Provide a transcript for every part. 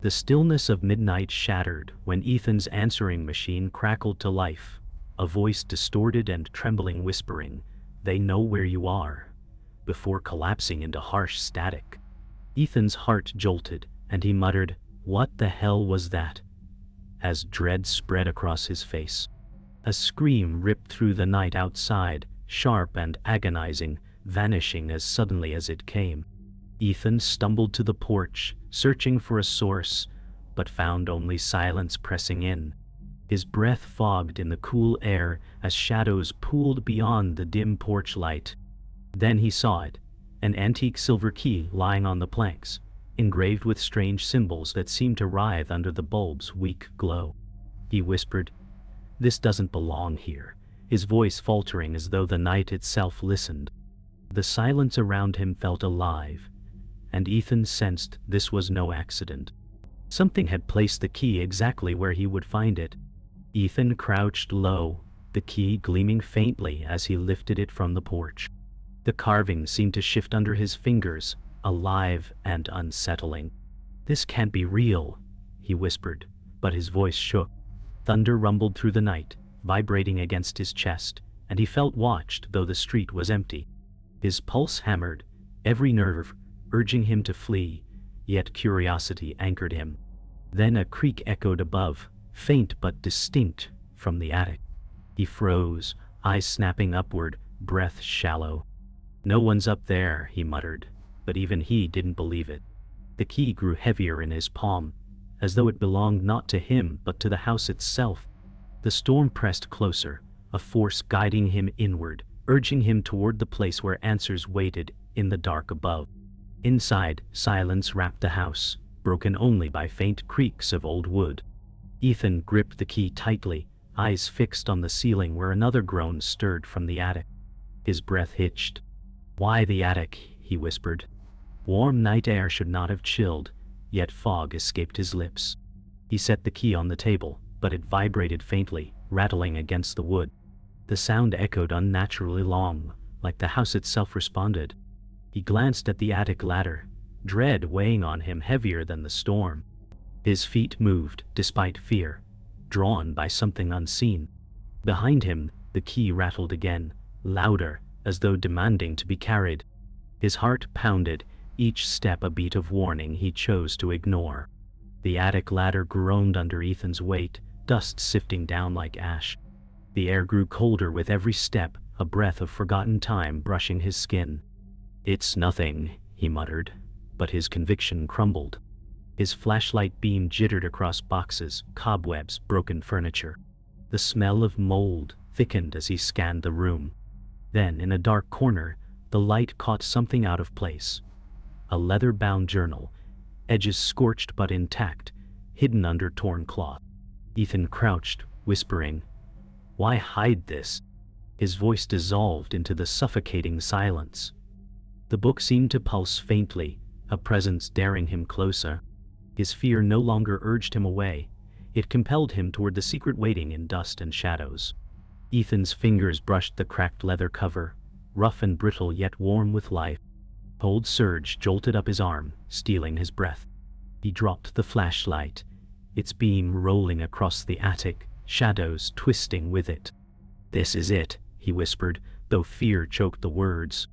The stillness of midnight shattered when Ethan's answering machine crackled to life, a voice distorted and trembling whispering, "They know where you are," before collapsing into harsh static. Ethan's heart jolted, and he muttered, "What the hell was that?" as dread spread across his face. A scream ripped through the night outside, sharp and agonizing, vanishing as suddenly as it came. Ethan stumbled to the porch, searching for a source, but found only silence pressing in. His breath fogged in the cool air as shadows pooled beyond the dim porch light. Then he saw it, an antique silver key lying on the planks, engraved with strange symbols that seemed to writhe under the bulb's weak glow. He whispered, "This doesn't belong here," his voice faltering as though the night itself listened. The silence around him felt alive, and Ethan sensed this was no accident. Something had placed the key exactly where he would find it. Ethan crouched low, the key gleaming faintly as he lifted it from the porch. The carving seemed to shift under his fingers, alive and unsettling. "This can't be real," he whispered, but his voice shook. Thunder rumbled through the night, vibrating against his chest, and he felt watched though the street was empty. His pulse hammered, every nerve urging him to flee, yet curiosity anchored him. Then a creak echoed above, faint but distinct, from the attic. He froze, eyes snapping upward, breath shallow. "No one's up there," he muttered, but even he didn't believe it. The key grew heavier in his palm, as though it belonged not to him but to the house itself. The storm pressed closer, a force guiding him inward, urging him toward the place where answers waited in the dark above. Inside, silence wrapped the house, broken only by faint creaks of old wood. Ethan gripped the key tightly, eyes fixed on the ceiling where another groan stirred from the attic. His breath hitched. "Why the attic?" he whispered. Warm night air should not have chilled, yet fog escaped his lips. He set the key on the table, but it vibrated faintly, rattling against the wood. The sound echoed unnaturally long, like the house itself responded. He glanced at the attic ladder, dread weighing on him heavier than the storm. His feet moved, despite fear, drawn by something unseen. Behind him, the key rattled again, louder, as though demanding to be carried. His heart pounded, each step a beat of warning he chose to ignore. The attic ladder groaned under Ethan's weight, dust sifting down like ash. The air grew colder with every step, a breath of forgotten time brushing his skin. "It's nothing," he muttered, but his conviction crumbled. His flashlight beam jittered across boxes, cobwebs, broken furniture. The smell of mold thickened as he scanned the room. Then, in a dark corner, the light caught something out of place. A leather-bound journal, edges scorched but intact, hidden under torn cloth. Ethan crouched, whispering, "Why hide this?" His voice dissolved into the suffocating silence. The book seemed to pulse faintly, a presence daring him closer. His fear no longer urged him away. It compelled him toward the secret waiting in dust and shadows. Ethan's fingers brushed the cracked leather cover, rough and brittle yet warm with life. Cold surge jolted up his arm, stealing his breath. He dropped the flashlight, its beam rolling across the attic, shadows twisting with it. "This is it," he whispered, though fear choked the words.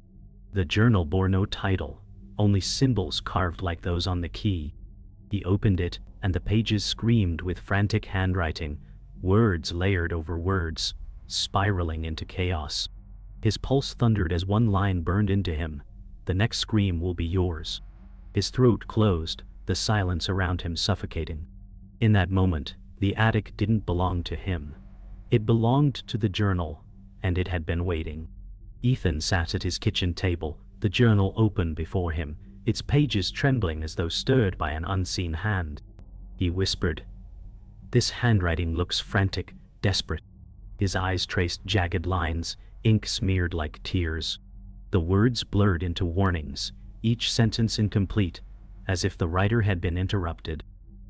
The journal bore no title, only symbols carved like those on the key. He opened it, and the pages screamed with frantic handwriting, words layered over words, spiraling into chaos. His pulse thundered as one line burned into him. "The next scream will be yours." His throat closed, the silence around him suffocating. In that moment, the attic didn't belong to him. It belonged to the journal, and it had been waiting. Ethan sat at his kitchen table, the journal open before him, its pages trembling as though stirred by an unseen hand. He whispered, "This handwriting looks frantic, desperate." His eyes traced jagged lines, ink smeared like tears. The words blurred into warnings, each sentence incomplete, as if the writer had been interrupted.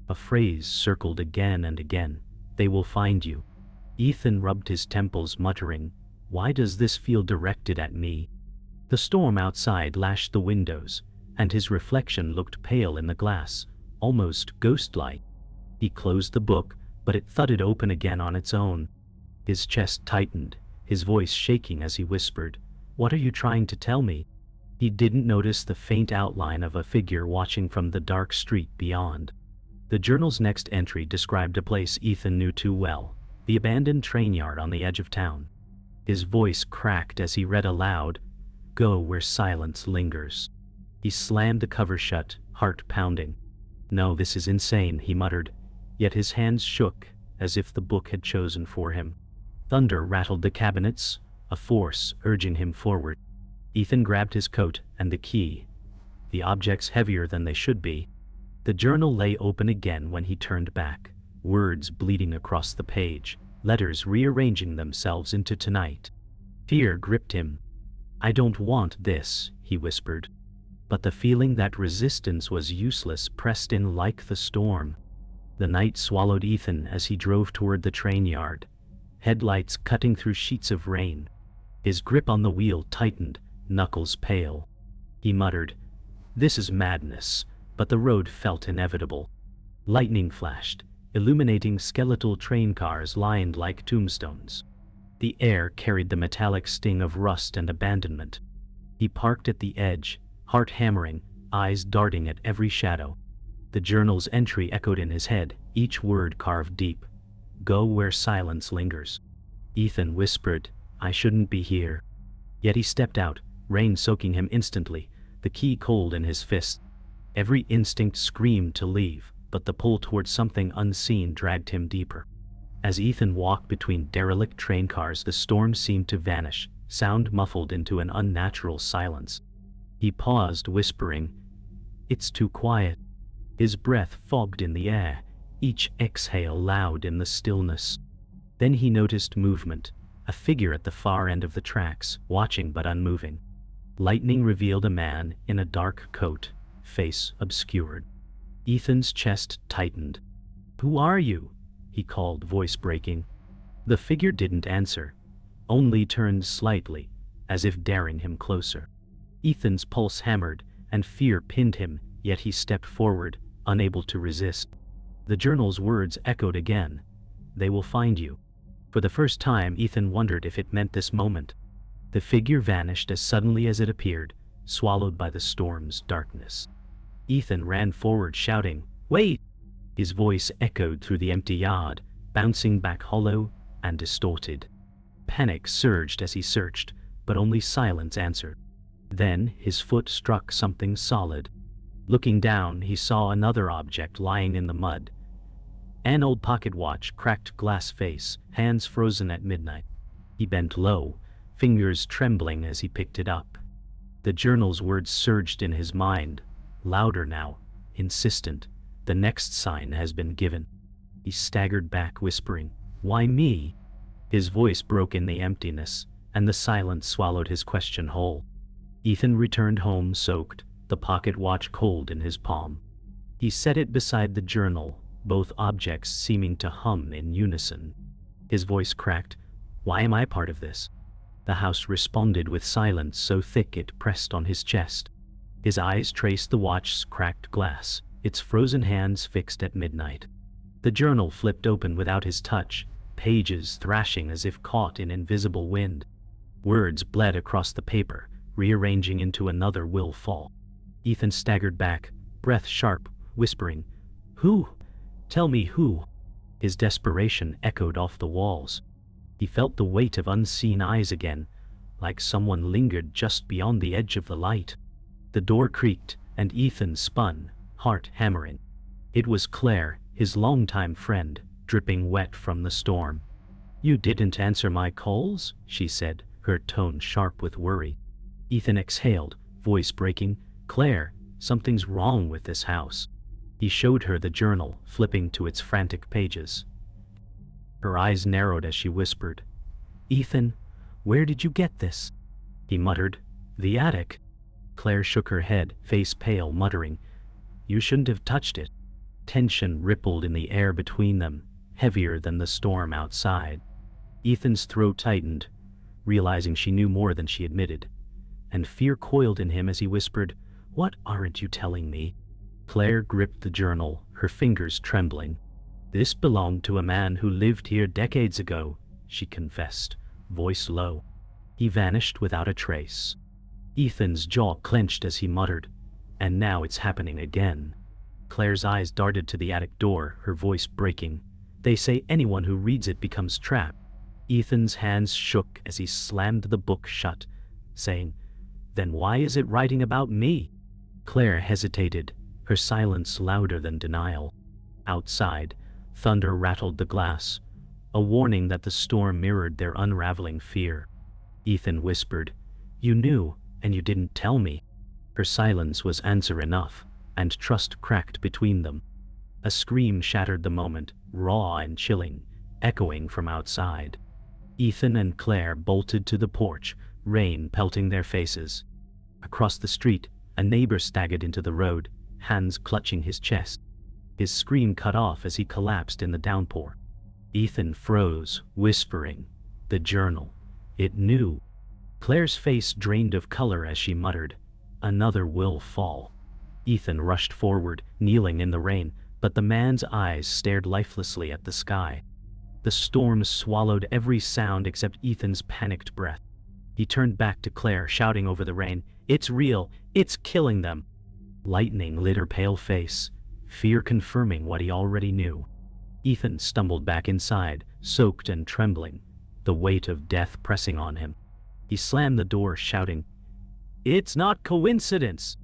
A phrase circled again and again, "They will find you." Ethan rubbed his temples, muttering, "Why does this feel directed at me?" The storm outside lashed the windows, and his reflection looked pale in the glass, almost ghost-like. He closed the book, but it thudded open again on its own. His chest tightened, his voice shaking as he whispered, "What are you trying to tell me?" He didn't notice the faint outline of a figure watching from the dark street beyond. The journal's next entry described a place Ethan knew too well, the abandoned train yard on the edge of town. His voice cracked as he read aloud, "Go where silence lingers." He slammed the cover shut, heart pounding. "No, this is insane," he muttered, yet his hands shook, as if the book had chosen for him. Thunder rattled the cabinets, a force urging him forward. Ethan grabbed his coat and the key, the objects heavier than they should be. The journal lay open again when he turned back, words bleeding across the page, letters rearranging themselves into tonight. Fear gripped him. "I don't want this," he whispered. But the feeling that resistance was useless pressed in like the storm. The night swallowed Ethan as he drove toward the train yard, headlights cutting through sheets of rain. His grip on the wheel tightened, knuckles pale. He muttered, "This is madness," but the road felt inevitable. Lightning flashed, illuminating skeletal train cars lined like tombstones. The air carried the metallic sting of rust and abandonment. He parked at the edge, heart hammering, eyes darting at every shadow. The journal's entry echoed in his head, each word carved deep. "Go where silence lingers." Ethan whispered, "I shouldn't be here." Yet he stepped out, rain soaking him instantly, the key cold in his fist. Every instinct screamed to leave, but the pull toward something unseen dragged him deeper. As Ethan walked between derelict train cars, the storm seemed to vanish, sound muffled into an unnatural silence. He paused, whispering, "It's too quiet." His breath fogged in the air, each exhale loud in the stillness. Then he noticed movement, a figure at the far end of the tracks, watching but unmoving. Lightning revealed a man in a dark coat, face obscured. Ethan's chest tightened. "Who are you?" he called, voice breaking. The figure didn't answer, only turned slightly, as if daring him closer. Ethan's pulse hammered, and fear pinned him, yet he stepped forward, unable to resist. The journal's words echoed again, "They will find you." For the first time, Ethan wondered if it meant this moment. The figure vanished as suddenly as it appeared, swallowed by the storm's darkness. Ethan ran forward, shouting, "Wait!" His voice echoed through the empty yard, bouncing back hollow and distorted. Panic surged as he searched, but only silence answered. Then his foot struck something solid. Looking down, he saw another object lying in the mud. An old pocket watch, cracked glass face, hands frozen at midnight. He bent low, fingers trembling as he picked it up. The journal's words surged in his mind, louder now, insistent. "The next sign has been given." He staggered back, whispering, "Why me?" His voice broke in the emptiness, and the silence swallowed his question whole. Ethan returned home soaked, the pocket watch cold in his palm. He set it beside the journal, both objects seeming to hum in unison. His voice cracked, "Why am I part of this?" The house responded with silence so thick it pressed on his chest. His eyes traced the watch's cracked glass, its frozen hands fixed at midnight. The journal flipped open without his touch, pages thrashing as if caught in invisible wind. Words bled across the paper, rearranging into another will fall. Ethan staggered back, breath sharp, whispering, "Who? Tell me who?" His desperation echoed off the walls. He felt the weight of unseen eyes again, like someone lingered just beyond the edge of the light. The door creaked, and Ethan spun, heart hammering. It was Claire, his longtime friend, dripping wet from the storm. "You didn't answer my calls?" she said, her tone sharp with worry. Ethan exhaled, voice breaking, "Claire, something's wrong with this house." He showed her the journal, flipping to its frantic pages. Her eyes narrowed as she whispered, "Ethan, where did you get this?" He muttered, "The attic." Claire shook her head, face pale, muttering, "You shouldn't have touched it." Tension rippled in the air between them, heavier than the storm outside. Ethan's throat tightened, realizing she knew more than she admitted, and fear coiled in him as he whispered, "What aren't you telling me?" Claire gripped the journal, her fingers trembling. "This belonged to a man who lived here decades ago," she confessed, voice low. "He vanished without a trace." Ethan's jaw clenched as he muttered, "And now it's happening again." Claire's eyes darted to the attic door, her voice breaking. "They say anyone who reads it becomes trapped." Ethan's hands shook as he slammed the book shut, saying, "Then why is it writing about me?" Claire hesitated, her silence louder than denial. Outside, thunder rattled the glass, a warning that the storm mirrored their unraveling fear. Ethan whispered, "You knew, and you didn't tell me." Her silence was answer enough, and trust cracked between them. A scream shattered the moment, raw and chilling, echoing from outside. Ethan and Claire bolted to the porch, rain pelting their faces. Across the street, a neighbor staggered into the road, hands clutching his chest. His scream cut off as he collapsed in the downpour. Ethan froze, whispering, "The journal. It knew." Claire's face drained of color as she muttered, "Another will fall." Ethan rushed forward, kneeling in the rain, but the man's eyes stared lifelessly at the sky. The storm swallowed every sound except Ethan's panicked breath. He turned back to Claire, shouting over the rain, "It's real! It's killing them!" Lightning lit her pale face, fear confirming what he already knew. Ethan stumbled back inside, soaked and trembling, the weight of death pressing on him. He slammed the door, shouting, "It's not coincidence!"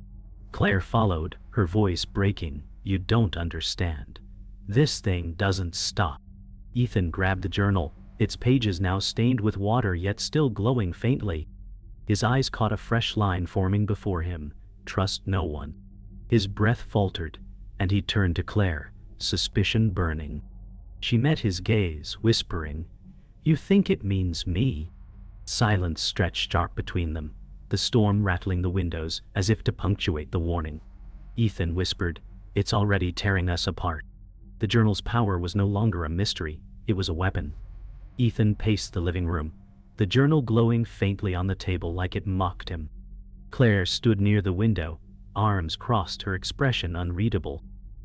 Claire followed, her voice breaking, "You don't understand. This thing doesn't stop." Ethan grabbed the journal, its pages now stained with water yet still glowing faintly. His eyes caught a fresh line forming before him, "Trust no one." His breath faltered, and he turned to Claire, suspicion burning. She met his gaze, whispering, "You think it means me?" Silence stretched sharp between them, the storm rattling the windows as if to punctuate the warning. Ethan whispered, "It's already tearing us apart." The journal's power was no longer a mystery, it was a weapon. Ethan paced the living room, the journal glowing faintly on the table like it mocked him. Claire stood near the window, arms crossed, her expression unreadable.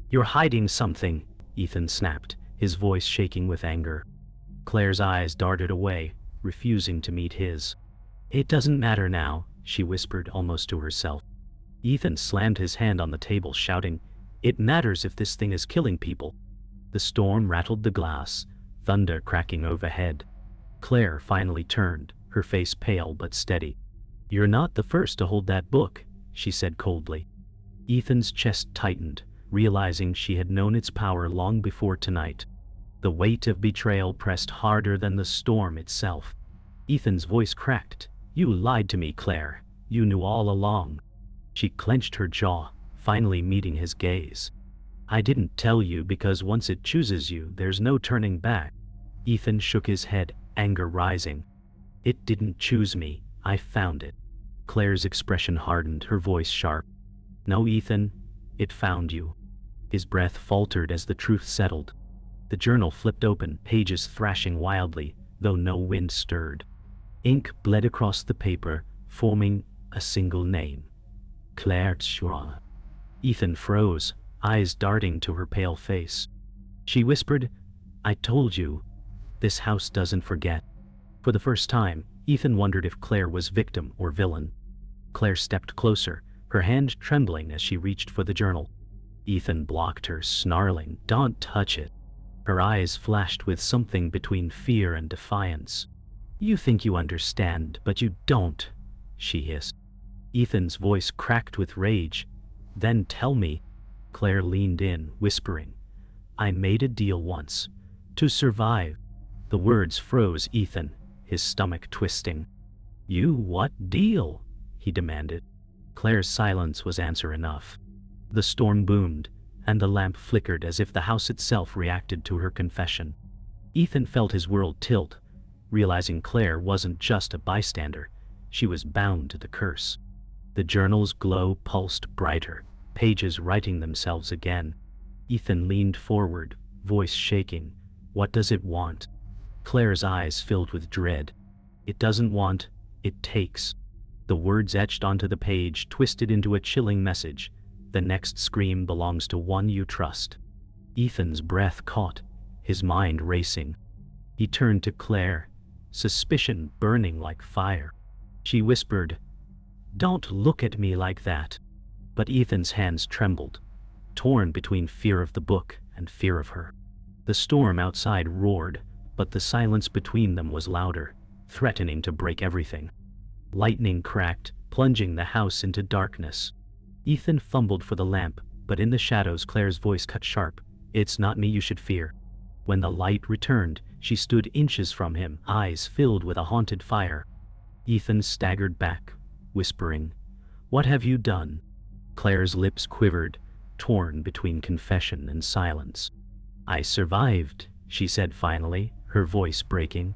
"You're hiding something," Ethan snapped, his voice shaking with anger. Claire's eyes darted away, refusing to meet his. "It doesn't matter now," she whispered almost to herself. Ethan slammed his hand on the table, shouting, "It matters if this thing is killing people." The storm rattled the glass, thunder cracking overhead. Claire finally turned, her face pale but steady. "You're not the first to hold that book," she said coldly. Ethan's chest tightened, realizing she had known its power long before tonight. The weight of betrayal pressed harder than the storm itself. Ethan's voice cracked, "You lied to me, Claire. You knew all along." She clenched her jaw, finally meeting his gaze. "I didn't tell you because once it chooses you, there's no turning back." Ethan shook his head, anger rising. "It didn't choose me, I found it." Claire's expression hardened, her voice sharp. "No, Ethan, it found you." His breath faltered as the truth settled. The journal flipped open, pages thrashing wildly, though no wind stirred. Ink bled across the paper, forming a single name. Claire Tschwa. Ethan froze, eyes darting to her pale face. She whispered, "I told you, this house doesn't forget." For the first time, Ethan wondered if Claire was victim or villain. Claire stepped closer, her hand trembling as she reached for the journal. Ethan blocked her, snarling, "Don't touch it." Her eyes flashed with something between fear and defiance. "You think you understand, but you don't," she hissed. Ethan's voice cracked with rage. "Then tell me." Claire leaned in, whispering, "I made a deal once. To survive." The words froze Ethan, his stomach twisting. "You what deal?" he demanded. Claire's silence was answer enough. The storm boomed, and the lamp flickered as if the house itself reacted to her confession. Ethan felt his world tilt, realizing Claire wasn't just a bystander, she was bound to the curse. The journal's glow pulsed brighter, pages writing themselves again. Ethan leaned forward, voice shaking. "What does it want?" Claire's eyes filled with dread. "It doesn't want, it takes." The words etched onto the page twisted into a chilling message. The next scream belongs to one you trust. Ethan's breath caught, his mind racing. He turned to Claire, suspicion burning like fire. She whispered, "Don't look at me like that." But Ethan's hands trembled, torn between fear of the book and fear of her. The storm outside roared, but the silence between them was louder, threatening to break everything. Lightning cracked, plunging the house into darkness. Ethan fumbled for the lamp, but in the shadows Claire's voice cut sharp. "It's not me you should fear." When the light returned, she stood inches from him, eyes filled with a haunted fire. Ethan staggered back, whispering, "What have you done?" Claire's lips quivered, torn between confession and silence. "I survived," she said finally, her voice breaking.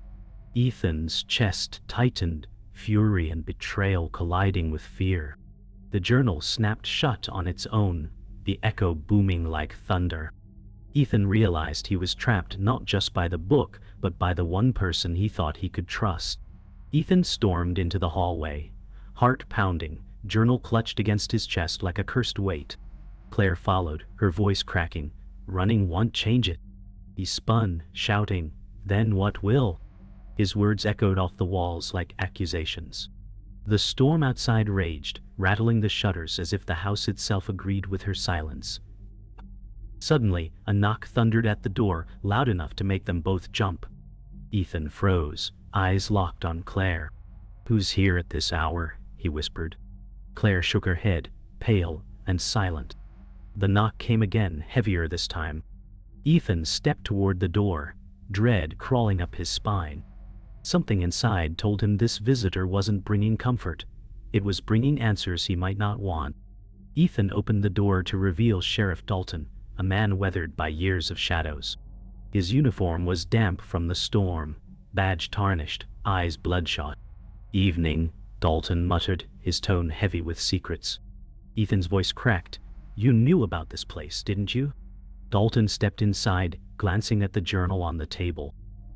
Ethan's chest tightened, fury and betrayal colliding with fear. The journal snapped shut on its own, the echo booming like thunder. Ethan realized he was trapped not just by the book, but by the one person he thought he could trust. Ethan stormed into the hallway, heart pounding, journal clutched against his chest like a cursed weight. Claire followed, her voice cracking. "Running won't change it." He spun, shouting, "Then what will?" His words echoed off the walls like accusations. The storm outside raged, rattling the shutters as if the house itself agreed with her silence. Suddenly, a knock thundered at the door, loud enough to make them both jump. Ethan froze, eyes locked on Claire. "Who's here at this hour?" he whispered. Claire shook her head, pale and silent. The knock came again, heavier this time. Ethan stepped toward the door, dread crawling up his spine. Something inside told him this visitor wasn't bringing comfort. It was bringing answers he might not want. Ethan opened the door to reveal Sheriff Dalton, a man weathered by years of shadows. His uniform was damp from the storm, badge tarnished, eyes bloodshot. "Evening," Dalton muttered, his tone heavy with secrets. Ethan's voice cracked. "You knew about this place, didn't you?" Dalton stepped inside, glancing at the journal on the table.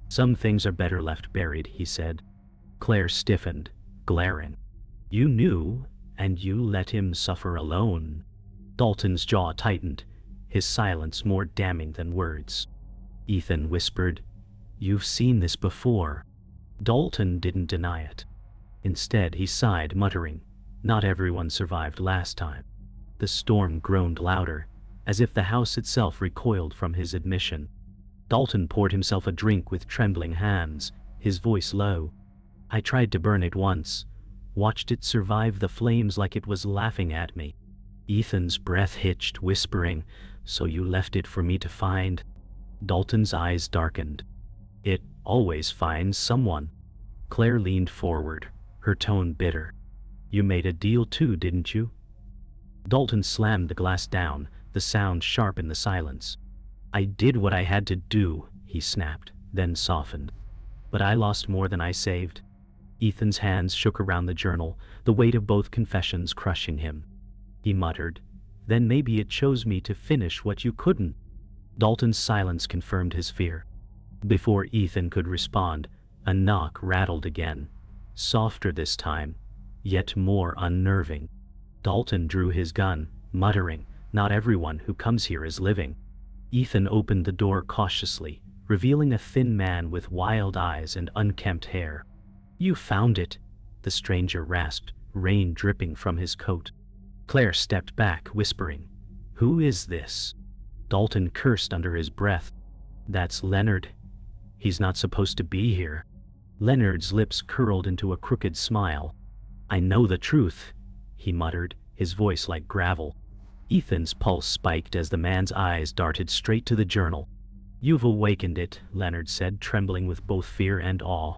"Some things are better left buried," he said. Claire stiffened, glaring. "You knew, and you let him suffer alone." Dalton's jaw tightened, his silence more damning than words. Ethan whispered, "You've seen this before." Dalton didn't deny it. Instead, he sighed, muttering, "Not everyone survived last time." The storm groaned louder, as if the house itself recoiled from his admission. Dalton poured himself a drink with trembling hands, his voice low. "I tried to burn it once, watched it survive the flames like it was laughing at me." Ethan's breath hitched, whispering, "So you left it for me to find?" Dalton's eyes darkened. "It always finds someone." Claire leaned forward, her tone bitter. "You made a deal too, didn't you?" Dalton slammed the glass down, the sound sharp in the silence. "I did what I had to do," he snapped, then softened. "But I lost more than I saved." Ethan's hands shook around the journal, the weight of both confessions crushing him. He muttered, "Then maybe it chose me to finish what you couldn't." Dalton's silence confirmed his fear. Before Ethan could respond, a knock rattled again, softer this time, yet more unnerving. Dalton drew his gun, muttering, "Not everyone who comes here is living." Ethan opened the door cautiously, revealing a thin man with wild eyes and unkempt hair. "You found it," the stranger rasped, rain dripping from his coat. Claire stepped back, whispering, "Who is this?" Dalton cursed under his breath. "That's Leonard. He's not supposed to be here." Leonard's lips curled into a crooked smile. "I know the truth," he muttered, his voice like gravel. Ethan's pulse spiked as the man's eyes darted straight to the journal. "You've awakened it," Leonard said, trembling with both fear and awe.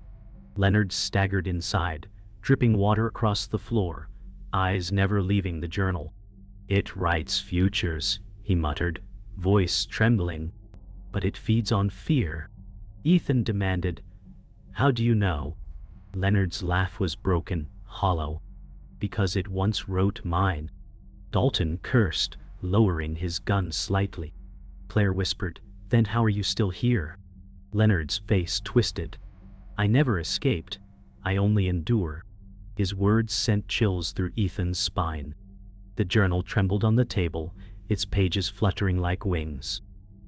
Leonard staggered inside, dripping water across the floor, eyes never leaving the journal. "It writes futures," he muttered, voice trembling. "But it feeds on fear." Ethan demanded, "How do you know?" Leonard's laugh was broken, hollow. "Because it once wrote mine." Dalton cursed, lowering his gun slightly. Claire whispered, "Then how are you still here?" Leonard's face twisted. "I never escaped. I only endure." His words sent chills through Ethan's spine. The journal trembled on the table, its pages fluttering like wings.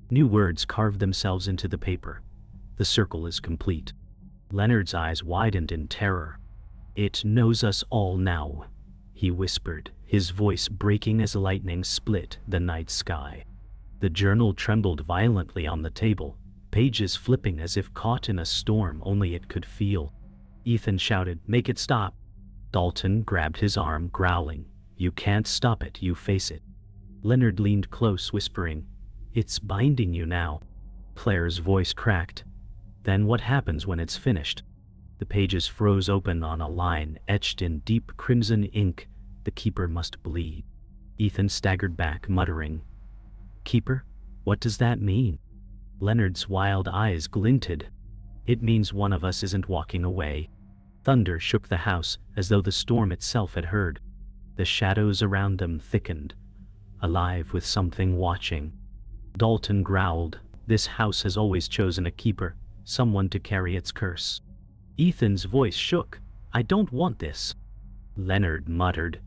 New words carved themselves into the paper. The circle is complete. Leonard's eyes widened in terror. "It knows us all now," he whispered, his voice breaking as lightning split the night sky. The journal trembled violently on the table, pages flipping as if caught in a storm only it could feel. Ethan shouted, "Make it stop!" Dalton grabbed his arm, growling, "You can't stop it, you face it." Leonard leaned close, whispering, "It's binding you now." Claire's voice cracked. "Then what happens when it's finished?" The pages froze open on a line etched in deep crimson ink. "The keeper must bleed." Ethan staggered back, muttering, "Keeper? What does that mean?" Leonard's wild eyes glinted. "It means one of us isn't walking away." Thunder shook the house as though the storm itself had heard. The shadows around them thickened, alive with something watching. Dalton growled, "This house has always chosen a keeper, someone to carry its curse." Ethan's voice shook, "I don't want this." Leonard muttered,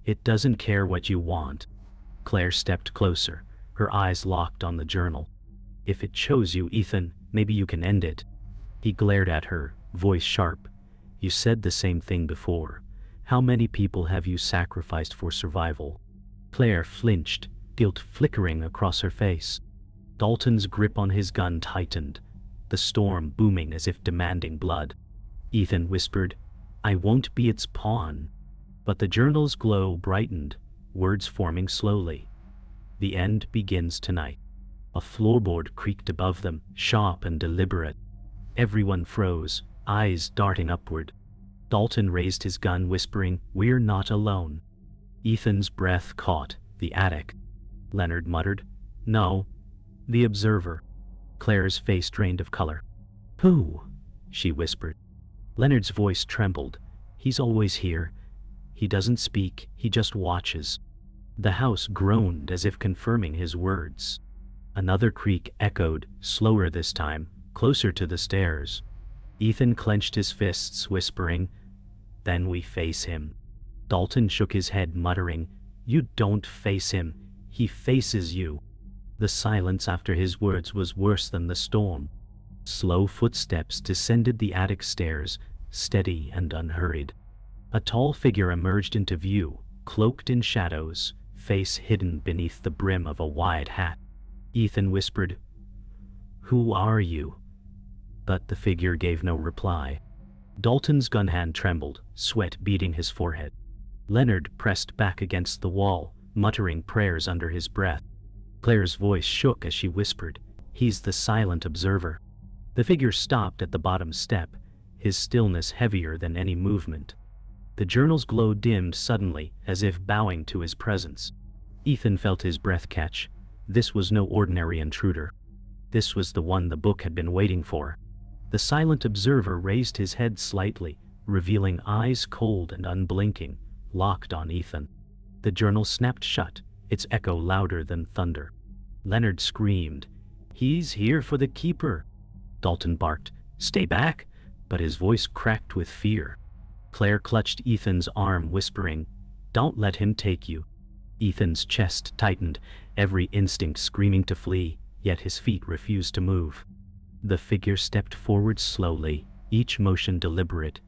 "It doesn't care what you want." Claire stepped closer, her eyes locked on the journal. "If it chose you, Ethan, maybe you can end it." He glared at her, voice sharp. "You said the same thing before. How many people have you sacrificed for survival?" Claire flinched, guilt flickering across her face. Dalton's grip on his gun tightened, the storm booming as if demanding blood. Ethan whispered, "I won't be its pawn." But the journal's glow brightened, words forming slowly. "The end begins tonight." A floorboard creaked above them, sharp and deliberate. Everyone froze, eyes darting upward. Dalton raised his gun, whispering, "We're not alone." Ethan's breath caught. "The attic." Leonard muttered, "No. The observer." Claire's face drained of color. "Who?" she whispered. Leonard's voice trembled. "He's always here. He doesn't speak, he just watches." The house groaned as if confirming his words. Another creak echoed, slower this time, closer to the stairs. Ethan clenched his fists, whispering, "Then we face him." Dalton shook his head, muttering, "You don't face him, he faces you." The silence after his words was worse than the storm. Slow footsteps descended the attic stairs, steady and unhurried. A tall figure emerged into view, cloaked in shadows, face hidden beneath the brim of a wide hat. Ethan whispered, "Who are you?" But the figure gave no reply. Dalton's gun hand trembled, sweat beading his forehead. Leonard pressed back against the wall, muttering prayers under his breath. Claire's voice shook as she whispered, "He's the silent observer." The figure stopped at the bottom step, his stillness heavier than any movement. The journal's glow dimmed suddenly, as if bowing to his presence. Ethan felt his breath catch. This was no ordinary intruder. This was the one the book had been waiting for. The silent observer raised his head slightly, revealing eyes cold and unblinking, locked on Ethan. The journal snapped shut, its echo louder than thunder. Leonard screamed, "He's here for the keeper!" Dalton barked, "Stay back!" but his voice cracked with fear. Claire clutched Ethan's arm, whispering, "Don't let him take you." Ethan's chest tightened, every instinct screaming to flee, yet his feet refused to move. The figure stepped forward slowly, each motion deliberate,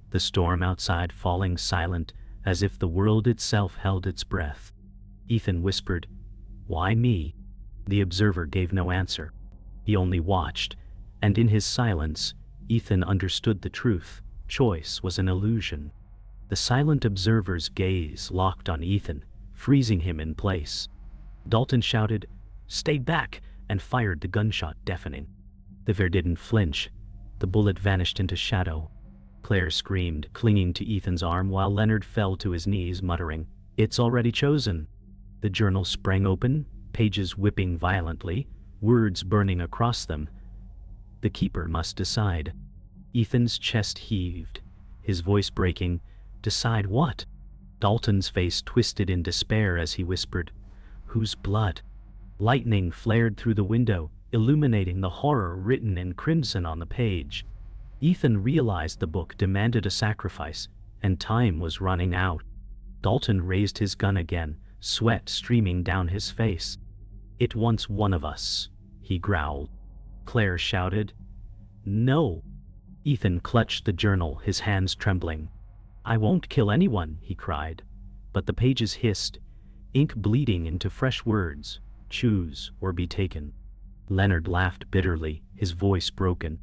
the storm outside falling silent, as if the world itself held its breath. Ethan whispered, "Why me?" The observer gave no answer. He only watched, and in his silence, Ethan understood the truth. Choice was an illusion. The silent observer's gaze locked on Ethan, freezing him in place. Dalton shouted, "Stay back!" and fired the gunshot, deafening. The figure didn't flinch. The bullet vanished into shadow. Claire screamed, clinging to Ethan's arm, while Leonard fell to his knees, muttering, "It's already chosen." The journal sprang open, pages whipping violently, words burning across them. The keeper must decide. Ethan's chest heaved, his voice breaking. "Decide what?" Dalton's face twisted in despair as he whispered, "Whose blood?" Lightning flared through the window, illuminating the horror written in crimson on the page. Ethan realized the book demanded a sacrifice, and time was running out. Dalton raised his gun again, sweat streaming down his face. "It wants one of us," he growled. Claire shouted. "No." Ethan clutched the journal, his hands trembling. "I won't kill anyone," he cried. But the pages hissed, ink bleeding into fresh words. "Choose or be taken." Leonard laughed bitterly, his voice broken.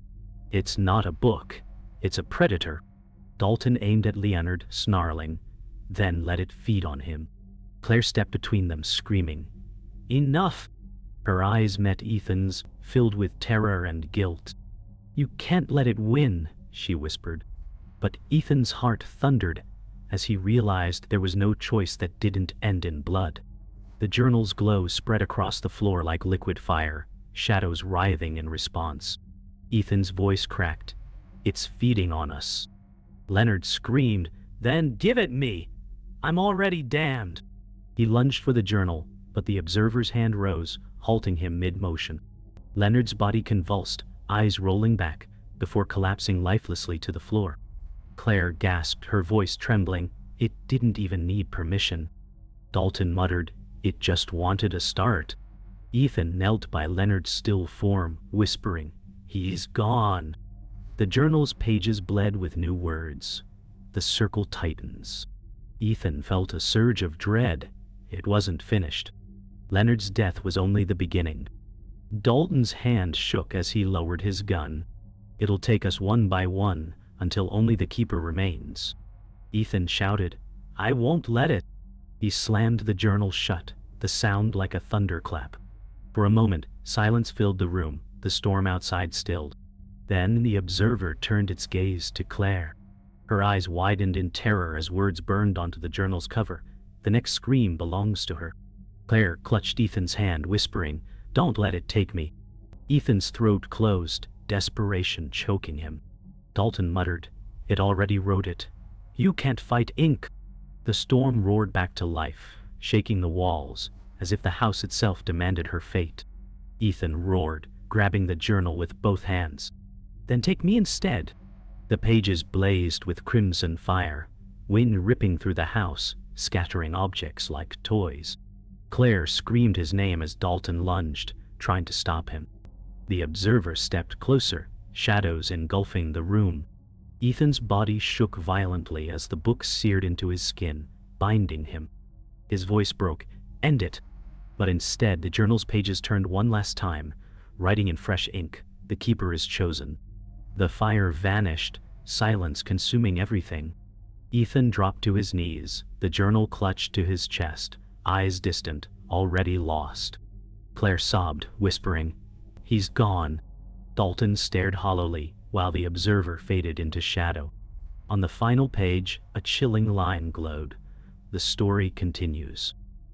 "It's not a book. It's a predator." Dalton aimed at Leonard, snarling, then let it feed on him. Claire stepped between them, screaming, "Enough!" Her eyes met Ethan's, filled with terror and guilt. "You can't let it win," she whispered. But Ethan's heart thundered as he realized there was no choice that didn't end in blood. The journal's glow spread across the floor like liquid fire, shadows writhing in response. Ethan's voice cracked. "It's feeding on us." Leonard screamed, "Then give it me! I'm already damned!" He lunged for the journal, but the observer's hand rose, halting him mid-motion. Leonard's body convulsed, eyes rolling back, before collapsing lifelessly to the floor. Claire gasped, her voice trembling. "It didn't even need permission." Dalton muttered, "It just wanted a start." Ethan knelt by Leonard's still form, whispering, "He's gone." The journal's pages bled with new words. The circle tightens. Ethan felt a surge of dread. It wasn't finished. Leonard's death was only the beginning. Dalton's hand shook as he lowered his gun. "It'll take us one by one, until only the keeper remains." Ethan shouted, "I won't let it." He slammed the journal shut, the sound like a thunderclap. For a moment, silence filled the room, the storm outside stilled. Then the observer turned its gaze to Claire. Her eyes widened in terror as words burned onto the journal's cover. "The next scream belongs to her." Claire clutched Ethan's hand, whispering, "Don't let it take me." Ethan's throat closed, desperation choking him. Dalton muttered, "It already wrote it. You can't fight ink." The storm roared back to life, shaking the walls, as if the house itself demanded her fate. Ethan roared, grabbing the journal with both hands. "Then take me instead." The pages blazed with crimson fire, wind ripping through the house, scattering objects like toys. Claire screamed his name as Dalton lunged, trying to stop him. The observer stepped closer, shadows engulfing the room. Ethan's body shook violently as the book seared into his skin, binding him. His voice broke, "End it!" But instead the journal's pages turned one last time, writing in fresh ink, "The keeper is chosen." The fire vanished, silence consuming everything. Ethan dropped to his knees, the journal clutched to his chest, eyes distant, already lost. Claire sobbed, whispering, "He's gone." Dalton stared hollowly, while the observer faded into shadow. On the final page, a chilling line glowed. "The story continues."